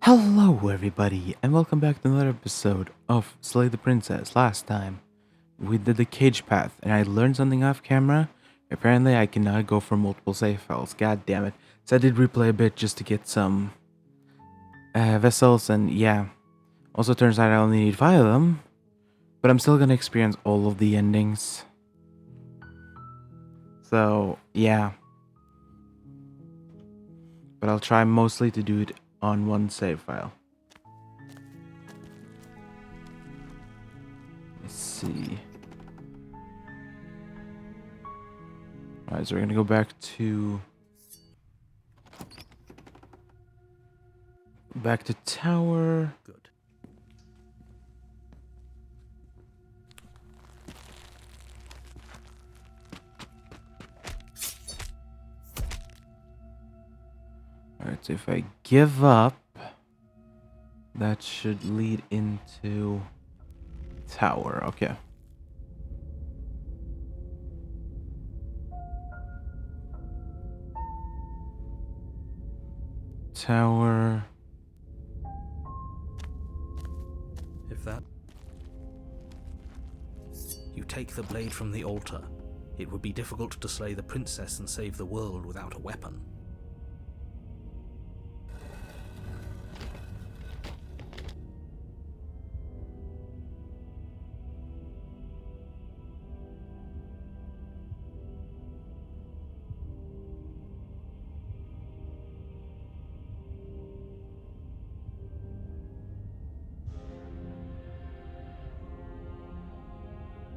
Hello, everybody, and welcome back to another episode of Slay the Princess. Last time, we did the cage path, and I learned something off camera. Apparently, I cannot go for multiple save files. God damn it. So I did replay a bit just to get some vessels, and yeah. Also, turns out I only need 5 of them, but I'm still gonna experience all of the endings. So, yeah. But I'll try mostly to do it on one save file. Let's see. Alright, so we're gonna go back to tower. Good. Alright, so if I give up, that should lead into tower. Okay. Tower. If that... You take the blade from the altar. It would be difficult to slay the princess and save the world without a weapon.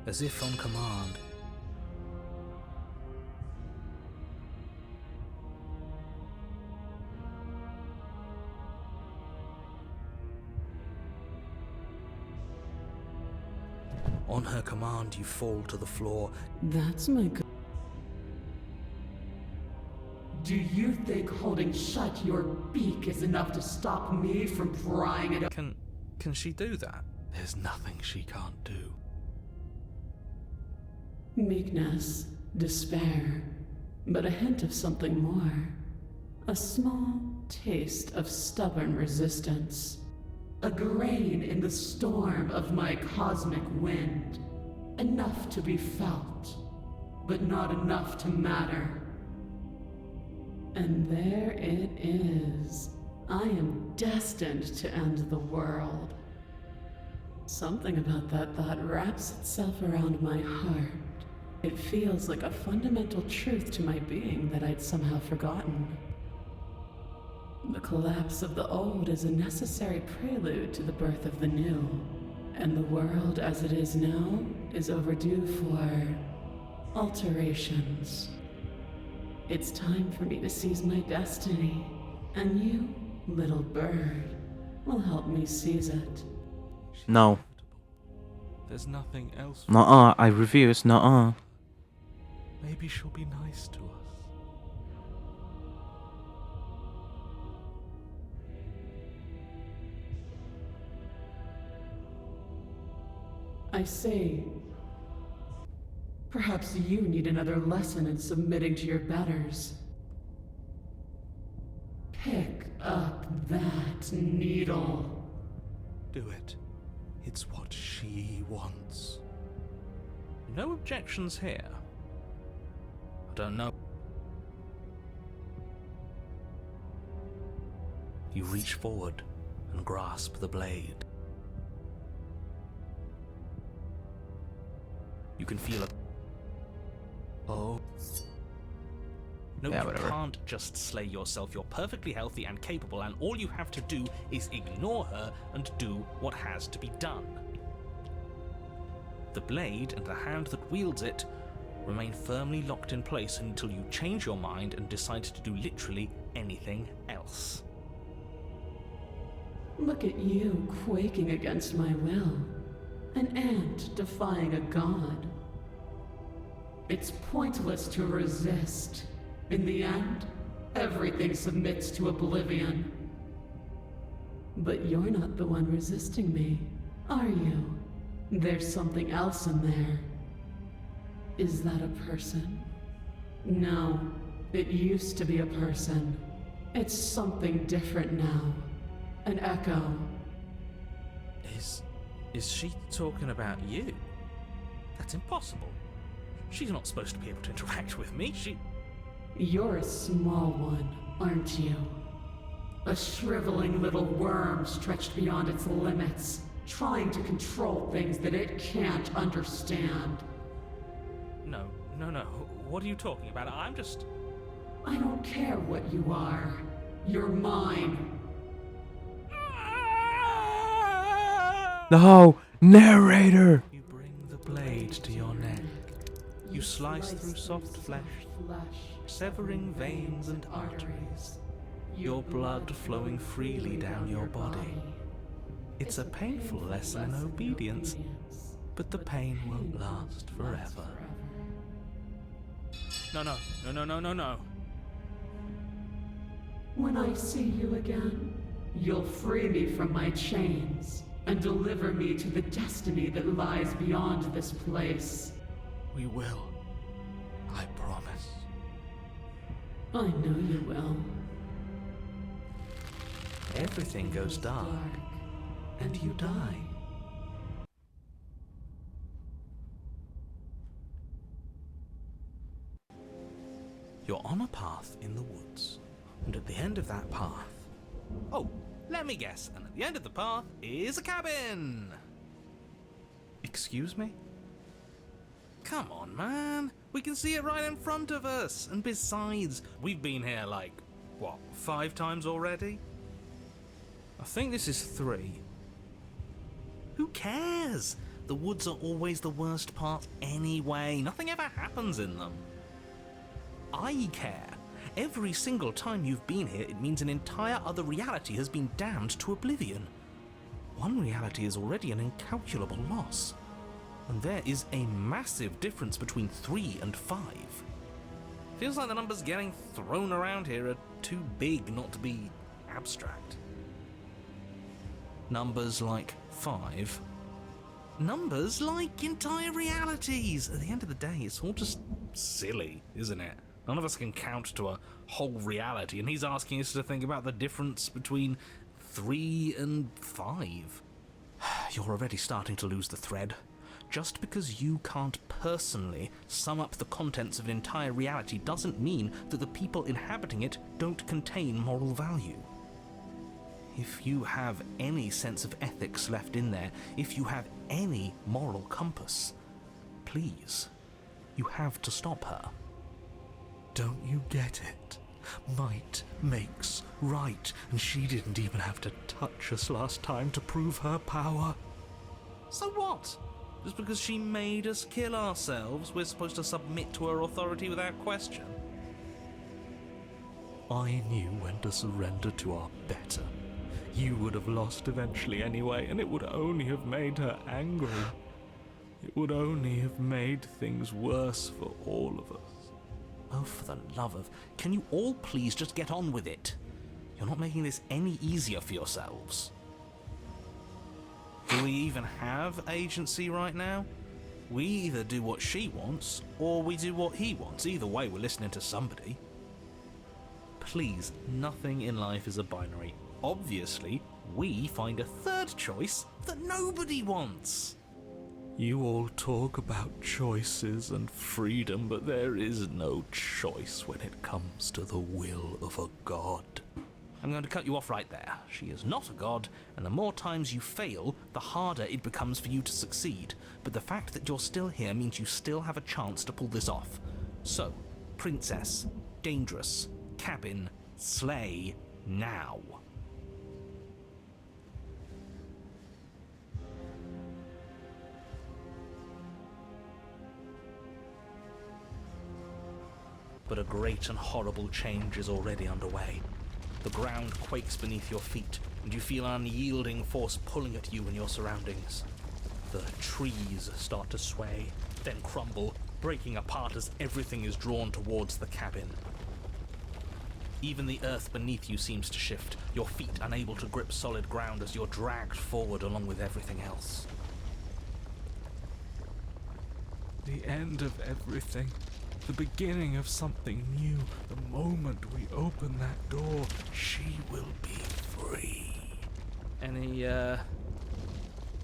As if on command. On her command, you fall to the floor. That's my good. Do you think holding shut your beak is enough to stop me from prying it up? Can she do that? There's nothing she can't do. Meekness, despair, but a hint of something more. A small taste of stubborn resistance. A grain in the storm of my cosmic wind. Enough to be felt, but not enough to matter. And there it is. I am destined to end the world. Something about that thought wraps itself around my heart. It feels like a fundamental truth to my being that I'd somehow forgotten. The collapse of the old is a necessary prelude to the birth of the new, and the world as it is now is overdue for alterations. It's time for me to seize my destiny, and you, little bird, will help me seize it. No. There's nothing else. Nuh-uh, I refuse. Nuh-uh. Maybe she'll be nice to us. I say, perhaps you need another lesson in submitting to your betters. Pick up that needle. Do it. It's what she wants. No objections here. I don't know. You reach forward and grasp the blade. You can feel it. Oh. No, Yeah, you whatever. can't just slay yourself. You're perfectly healthy and capable, and all you have to do is ignore her and do what has to be done. The blade and the hand that wields it remain firmly locked in place until you change your mind and decide to do literally anything else. Look at you quaking against my will. An ant defying a god. It's pointless to resist. In the end, everything submits to oblivion. But you're not the one resisting me, are you? There's something else in there. Is that a person? No, it used to be a person. It's something different now. an echo. Is she talking about you? That's impossible. She's not supposed to be able to interact with me. You're a small one, aren't you? A shriveling little worm stretched beyond its limits, trying to control things that it can't understand. No. What are you talking about? I'm just... I don't care what you are. You're mine. No! Narrator! You bring the blade to your neck. You slice through soft flesh, severing veins and arteries, your blood flowing freely down your body. It's a painful lesson in obedience, but the pain won't last forever. No. When I see you again, you'll free me from my chains and deliver me to the destiny that lies beyond this place. We will. I promise. I know you will. Everything goes dark, and you die. You're on a path in the woods, and at the end of that path... Oh, let me guess, and at the end of the path is a cabin! Excuse me? Come on, man. We can see it right in front of us. And besides, we've been here like, 5 times already? I think this is 3. Who cares? The woods are always the worst part anyway. Nothing ever happens in them. I care. Every single time you've been here, it means an entire other reality has been damned to oblivion. One reality is already an incalculable loss. And there is a massive difference between 3 and 5. Feels like the numbers getting thrown around here are too big not to be abstract. Numbers like 5. Numbers like entire realities. At the end of the day, it's all just silly, isn't it? None of us can count to a whole reality, and he's asking us to think about the difference between 3 and 5. You're already starting to lose the thread. Just because you can't personally sum up the contents of an entire reality doesn't mean that the people inhabiting it don't contain moral value. If you have any sense of ethics left in there, if you have any moral compass, please, you have to stop her. Don't you get it? Might makes right, and she didn't even have to touch us last time to prove her power. So what? Just because she made us kill ourselves, we're supposed to submit to her authority without question? I knew when to surrender to our better. You would have lost eventually anyway, and it would only have made her angry. It would only have made things worse for all of us. Oh, for the love of... Can you all please just get on with it? You're not making this any easier for yourselves. Do we even have agency right now? We either do what she wants, or we do what he wants. Either way, we're listening to somebody. Please, nothing in life is a binary. Obviously, we find a third choice that nobody wants. You all talk about choices and freedom, but there is no choice when it comes to the will of a god. I'm going to cut you off right there. She is not a god, and the more times you fail, the harder it becomes for you to succeed. But the fact that you're still here means you still have a chance to pull this off. So, princess, dangerous, cabin, slay, now. But a great and horrible change is already underway. The ground quakes beneath your feet, and you feel an unyielding force pulling at you and your surroundings. The trees start to sway, then crumble, breaking apart as everything is drawn towards the cabin. Even the earth beneath you seems to shift, your feet unable to grip solid ground as you're dragged forward along with everything else. The end of everything. The beginning of something new. The moment we open that door, she will be free. Any,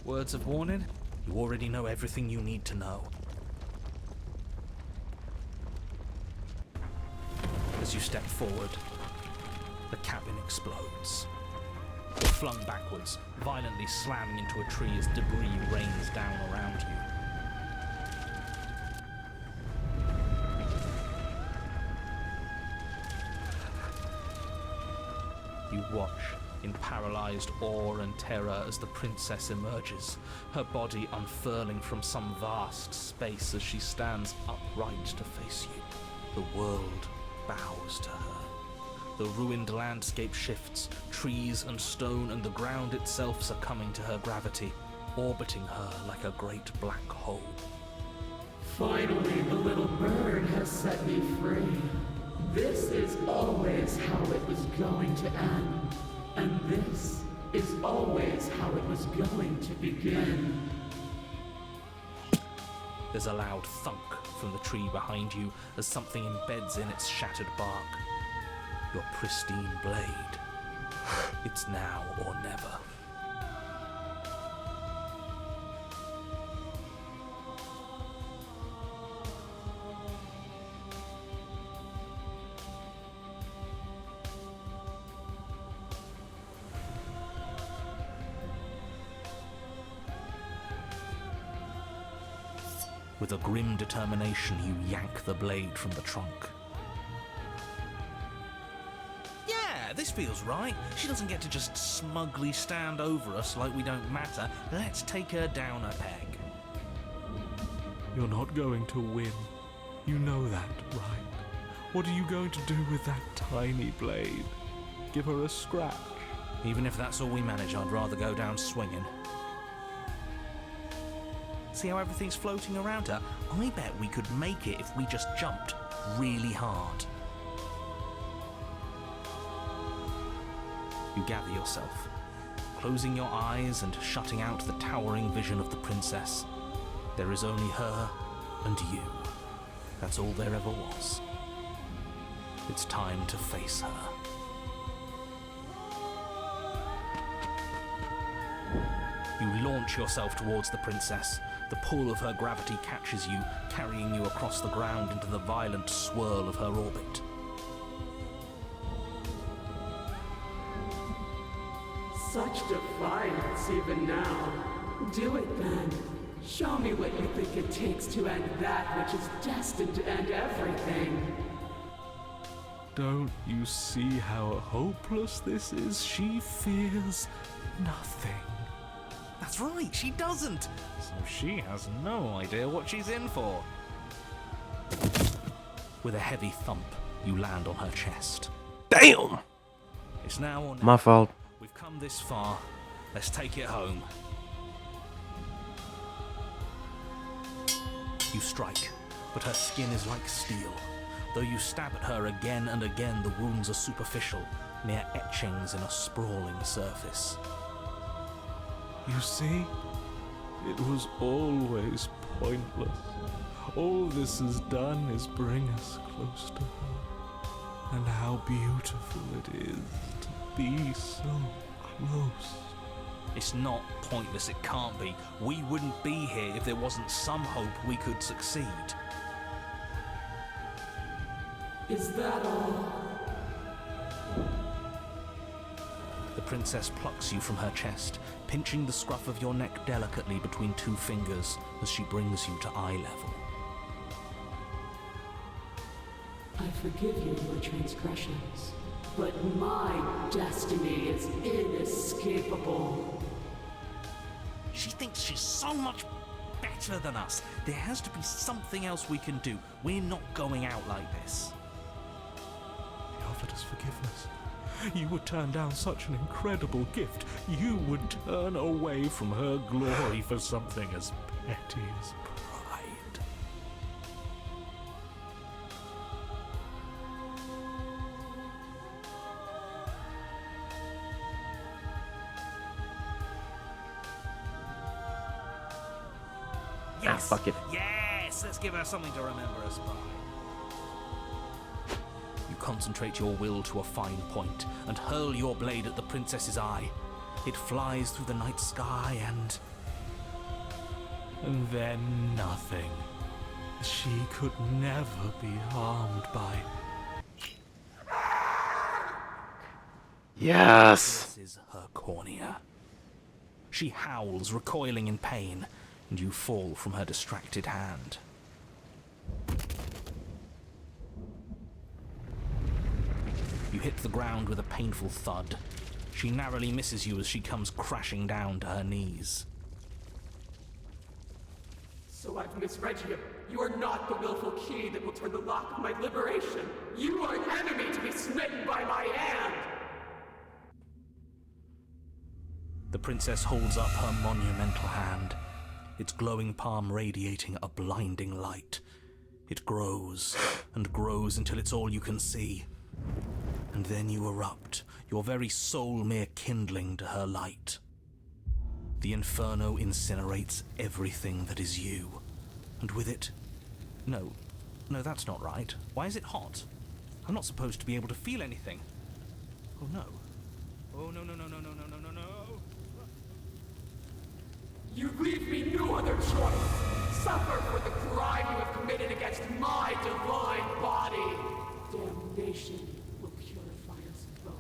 words of warning? You already know everything you need to know. As you step forward, the cabin explodes. You're flung backwards, violently slamming into a tree as debris rains down around you. You watch in paralyzed awe and terror as the princess emerges, her body unfurling from some vast space as she stands upright to face you. The world bows to her. The ruined landscape shifts, trees and stone and the ground itself succumbing to her gravity, orbiting her like a great black hole. Finally, the little bird has set me free. This is always how it was going to end. And this is always how it was going to begin. There's a loud thunk from the tree behind you as something embeds in its shattered bark. Your pristine blade. It's now or never. With a grim determination, you yank the blade from the trunk. Yeah, this feels right. She doesn't get to just smugly stand over us like we don't matter. Let's take her down a peg. You're not going to win. You know that, right? What are you going to do with that tiny blade? Give her a scratch? Even if that's all we manage, I'd rather go down swinging. See how everything's floating around her? I bet we could make it if we just jumped really hard. You gather yourself, closing your eyes and shutting out the towering vision of the princess. There is only her and you. That's all there ever was. It's time to face her. You launch yourself towards the princess. The pull of her gravity catches you, carrying you across the ground into the violent swirl of her orbit. Such defiance even now. Do it then. Show me what you think it takes to end that which is destined to end everything. Don't you see how hopeless this is? She fears nothing. That's right, she doesn't. So she has no idea what she's in for. With a heavy thump, you land on her chest. Damn! It's now or never. My fault. We've come this far. Let's take it home. You strike, but her skin is like steel. Though you stab at her again and again, the wounds are superficial, mere etchings in a sprawling surface. You see? It was always pointless. All this has done is bring us close to her. And how beautiful it is to be so close. It's not pointless, it can't be. We wouldn't be here if there wasn't some hope we could succeed. Is that all? The princess plucks you from her chest, pinching the scruff of your neck delicately between two fingers as she brings you to eye level. I forgive you your transgressions, but my destiny is inescapable. She thinks she's so much better than us. There has to be something else we can do. We're not going out like this. He offered us forgiveness. You would turn down such an incredible gift. You would turn away from her glory for something as petty as pride. Yes! fuck it. Yes! Let's give her something to remember us by. You concentrate your will to a fine point and hurl your blade at the princess's eye. It flies through the night sky and then nothing. She could never be harmed by... Yes! This is her cornea. She howls, recoiling in pain, and you fall from her distracted hand. You hit the ground with a painful thud. She narrowly misses you as she comes crashing down to her knees. So I've misread you. You are not the willful key that will turn the lock of my liberation. You are an enemy to be smitten by my hand. The princess holds up her monumental hand, its glowing palm radiating a blinding light. It grows and grows until it's all you can see. And then you erupt, your very soul mere kindling to her light. The inferno incinerates everything that is you. And with it... No, that's not right. Why is it hot? I'm not supposed to be able to feel anything. Oh no. Oh no. You leave me no other choice. Suffer for the crime you have committed against my divine body. Damnation will purify us both.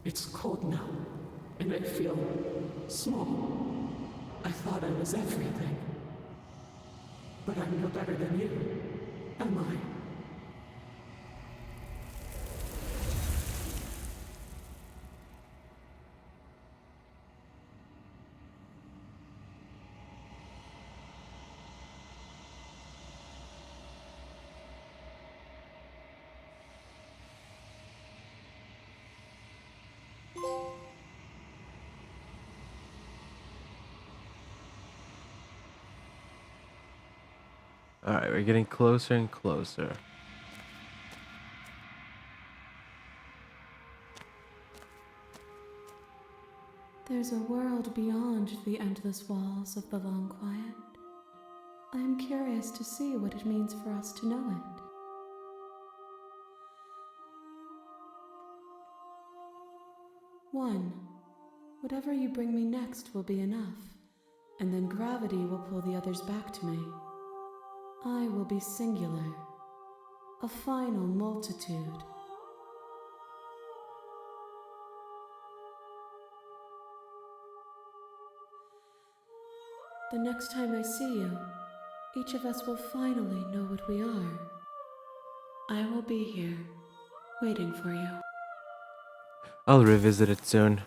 It's cold now, and I feel small. I thought I was everything. But I'm no better than you, am I? Alright, we're getting closer and closer. There's a world beyond the endless walls of the long quiet. I am curious to see what it means for us to know it. One, whatever you bring me next will be enough, and then gravity will pull the others back to me. I will be singular, a final multitude. The next time I see you, each of us will finally know what we are. I will be here, waiting for you. I'll revisit it soon.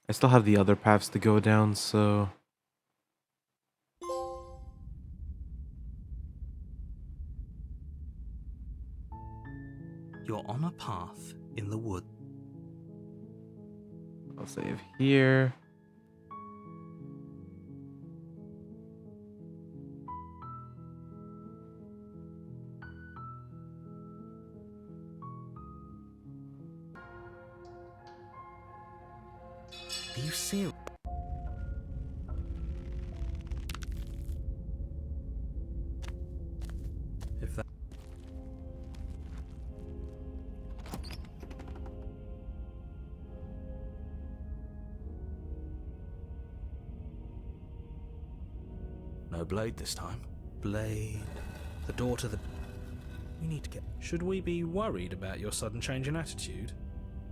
I still have the other paths to go down, so... You're on a path in the wood. I'll save here. Are you serious? If that... No blade this time. Blade. The door to the... We need to get... Should we be worried about your sudden change in attitude?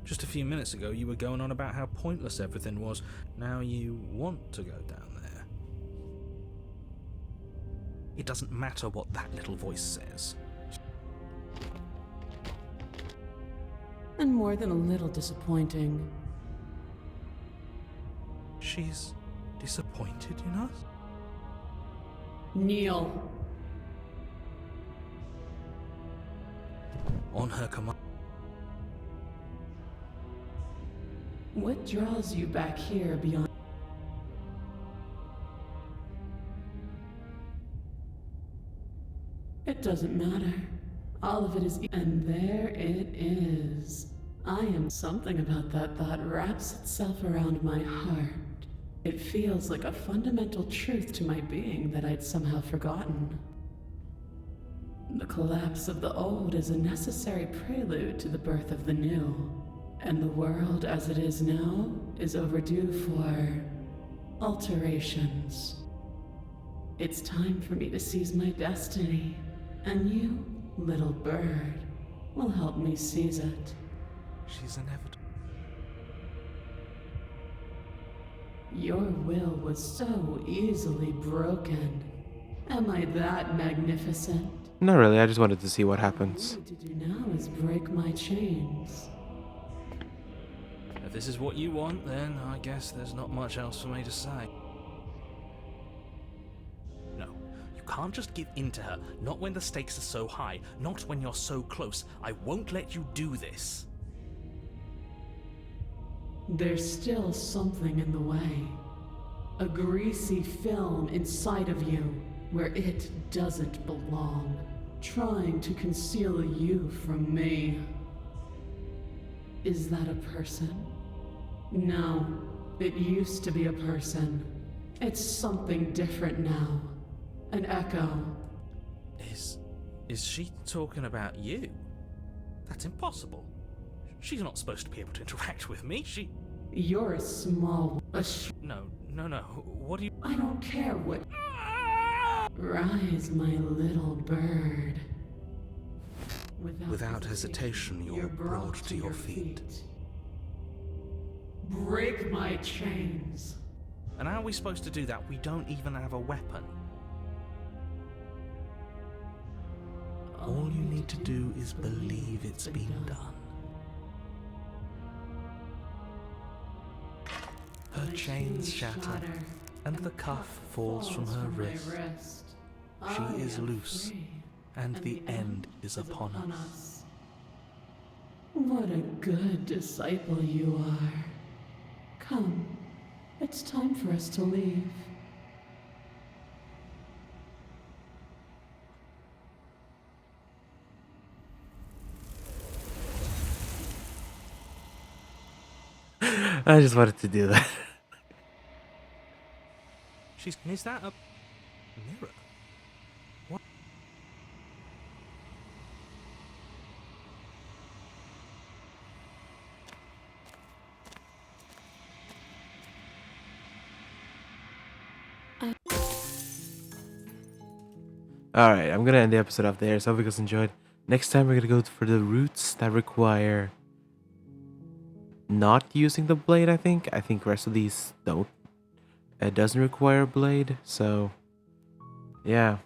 Just a few minutes ago you were going on about how pointless everything was. Now you want to go down there. It doesn't matter what that little voice says. And more than a little disappointing. She's disappointed in us? Kneel. On her command. What draws you back here beyond? It doesn't matter. All of it is... And there it is. I am... Something about that thought wraps itself around my heart. It feels like a fundamental truth to my being that I'd somehow forgotten. The collapse of the old is a necessary prelude to the birth of the new, and the world as it is now is overdue for alterations. It's time for me to seize my destiny, and you, little bird, will help me seize it. She's inevitable. Your will was so easily broken. Am I that magnificent? Not really, I just wanted to see what happens. All I need to do now is break my chains. If this is what you want, then I guess there's not much else for me to say. No, you can't just give in to her. Not when the stakes are so high. Not when you're so close. I won't let you do this. There's still something in the way. A greasy film inside of you where it doesn't belong, trying to conceal you from me. Is that a person? No, it used to be a person. It's something different now. An echo. Is she talking about you? That's impossible. She's not supposed to be able to interact with me. You're a small... No. What do you... I don't care what... Rise, my little bird. Without hesitation, you're brought to your feet. Break my chains. And how are we supposed to do that? We don't even have a weapon. All you need to do is believe it's been done. Her chains shatter, and the cuff falls from her wrist. She is loose, and the end is upon us. What a good disciple you are. Come, it's time for us to leave. I just wanted to do that. Is that a mirror? What? Alright, I'm gonna end the episode off there, so I hope you guys enjoyed. Next time we're gonna go for the routes that require not using the blade, I think. I think the rest of these don't. It doesn't require a blade, so yeah.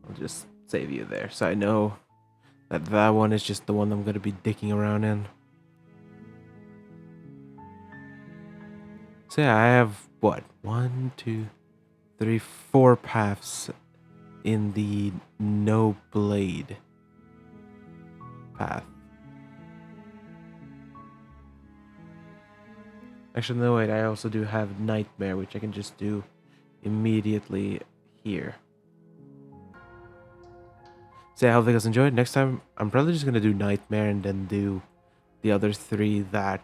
I'll just save you there, so I know that that one is just the one I'm gonna be dicking around in. So yeah, I have what? 1, 2, 3, 4 paths in the no blade path. Actually, no, wait, I also do have Nightmare, which I can just do immediately here. So yeah, I hope you guys enjoyed. Next time, I'm probably just going to do Nightmare and then do the other 3 that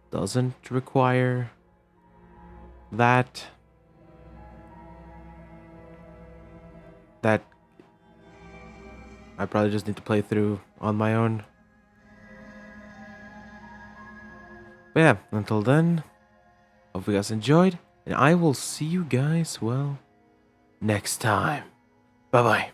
doesn't require that. That I probably just need to play through on my own. But yeah, until then, hope you guys enjoyed, and I will see you guys, well, next time. Bye-bye.